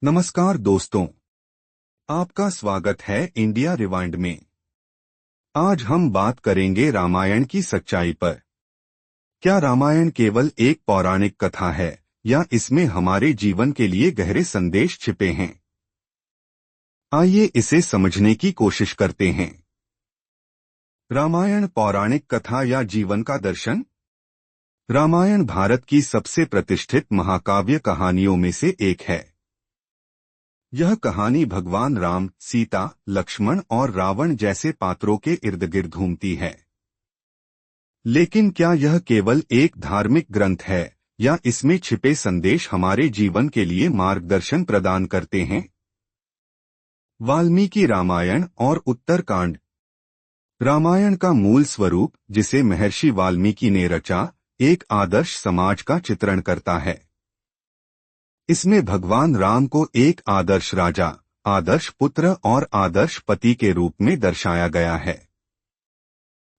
नमस्कार दोस्तों, आपका स्वागत है इंडिया रिवाइंड में। आज हम बात करेंगे रामायण की सच्चाई पर। क्या रामायण केवल एक पौराणिक कथा है या इसमें हमारे जीवन के लिए गहरे संदेश छिपे हैं? आइए इसे समझने की कोशिश करते हैं। रामायण पौराणिक कथा या जीवन का दर्शन? रामायण भारत की सबसे प्रतिष्ठित महाकाव्य कहानियों में से एक है। यह कहानी भगवान राम, सीता, लक्ष्मण और रावण जैसे पात्रों के इर्द गिर्द घूमती है। लेकिन क्या यह केवल एक धार्मिक ग्रंथ है या इसमें छिपे संदेश हमारे जीवन के लिए मार्गदर्शन प्रदान करते हैं? वाल्मीकि रामायण और उत्तरकांड। रामायण का मूल स्वरूप, जिसे महर्षि वाल्मीकि ने रचा, एक आदर्श समाज का चित्रण करता है। इसमें भगवान राम को एक आदर्श राजा, आदर्श पुत्र और आदर्श पति के रूप में दर्शाया गया है।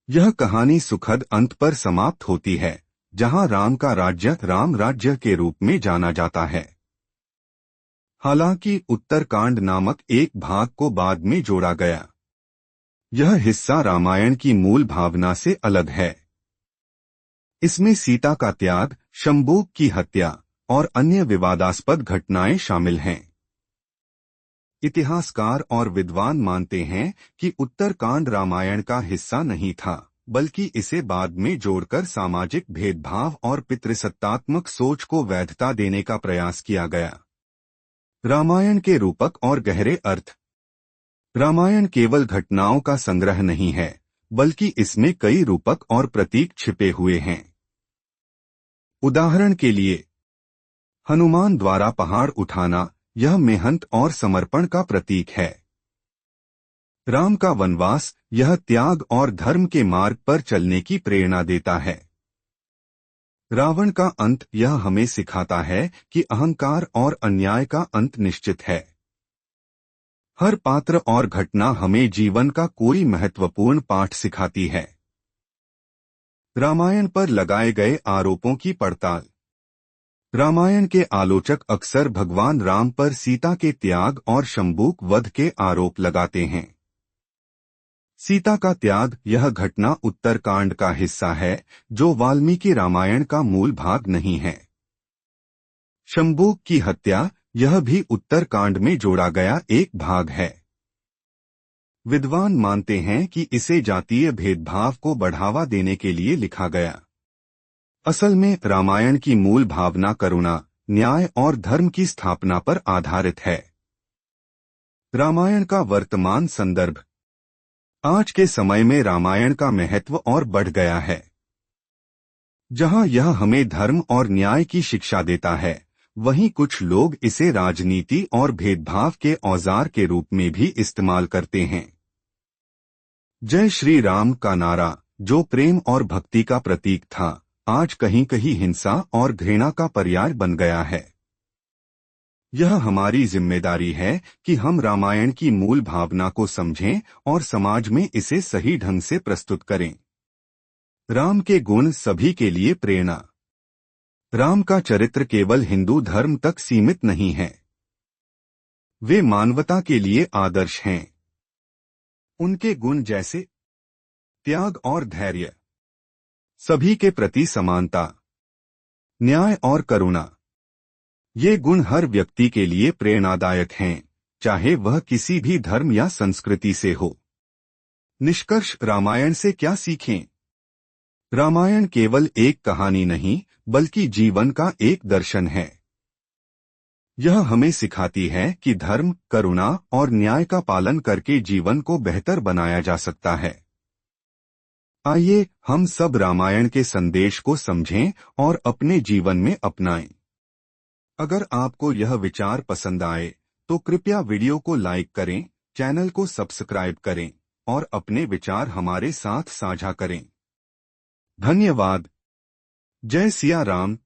यह कहानी सुखद अंत पर समाप्त होती है, जहां राम का राज्य राम राज्य के रूप में जाना जाता है। हालांकि उत्तरकांड नामक एक भाग को बाद में जोड़ा गया। यह हिस्सा रामायण की मूल भावना से अलग है। इसमें सीता का त्याग, शंबूक की हत्या और अन्य विवादास्पद घटनाएं शामिल हैं। इतिहासकार और विद्वान मानते हैं कि उत्तरकांड रामायण का हिस्सा नहीं था, बल्कि इसे बाद में जोड़कर सामाजिक भेदभाव और पितृसत्तात्मक सोच को वैधता देने का प्रयास किया गया। रामायण के रूपक और गहरे अर्थ। रामायण केवल घटनाओं का संग्रह नहीं है, बल्कि इसमें कई रूपक और प्रतीक छिपे हुए हैं। उदाहरण के लिए, हनुमान द्वारा पहाड़ उठाना, यह मेहनत और समर्पण का प्रतीक है। राम का वनवास, यह त्याग और धर्म के मार्ग पर चलने की प्रेरणा देता है। रावण का अंत, यह हमें सिखाता है कि अहंकार और अन्याय का अंत निश्चित है। हर पात्र और घटना हमें जीवन का कोई महत्वपूर्ण पाठ सिखाती है। रामायण पर लगाए गए आरोपों की पड़ताल। रामायण के आलोचक अक्सर भगवान राम पर सीता के त्याग और शंबूक वध के आरोप लगाते हैं। सीता का त्याग, यह घटना उत्तरकांड का हिस्सा है, जो वाल्मीकि रामायण का मूल भाग नहीं है। शंबूक की हत्या, यह भी उत्तरकांड में जोड़ा गया एक भाग है। विद्वान मानते हैं कि इसे जातीय भेदभाव को बढ़ावा देने के लिए लिखा गया। असल में रामायण की मूल भावना करुणा, न्याय और धर्म की स्थापना पर आधारित है। रामायण का वर्तमान संदर्भ। आज के समय में रामायण का महत्व और बढ़ गया है। जहां यह हमें धर्म और न्याय की शिक्षा देता है, वहीं कुछ लोग इसे राजनीति और भेदभाव के औजार के रूप में भी इस्तेमाल करते हैं। जय श्री राम का नारा, जो प्रेम और भक्ति का प्रतीक था, आज कहीं कहीं हिंसा और घृणा का पर्याय बन गया है। यह हमारी जिम्मेदारी है कि हम रामायण की मूल भावना को समझें और समाज में इसे सही ढंग से प्रस्तुत करें। राम के गुण सभी के लिए प्रेरणा। राम का चरित्र केवल हिंदू धर्म तक सीमित नहीं है। वे मानवता के लिए आदर्श हैं। उनके गुण जैसे त्याग और धैर्य, सभी के प्रति समानता, न्याय और करुणा, ये गुण हर व्यक्ति के लिए प्रेरणादायक हैं, चाहे वह किसी भी धर्म या संस्कृति से हो। निष्कर्ष, रामायण से क्या सीखें? रामायण केवल एक कहानी नहीं, बल्कि जीवन का एक दर्शन है। यह हमें सिखाती है कि धर्म, करुणा और न्याय का पालन करके जीवन को बेहतर बनाया जा सकता है। आइए हम सब रामायण के संदेश को समझें और अपने जीवन में अपनाएं। अगर आपको यह विचार पसंद आए, तो कृपया वीडियो को लाइक करें, चैनल को सब्सक्राइब करें और अपने विचार हमारे साथ साझा करें। धन्यवाद। जय सिया राम।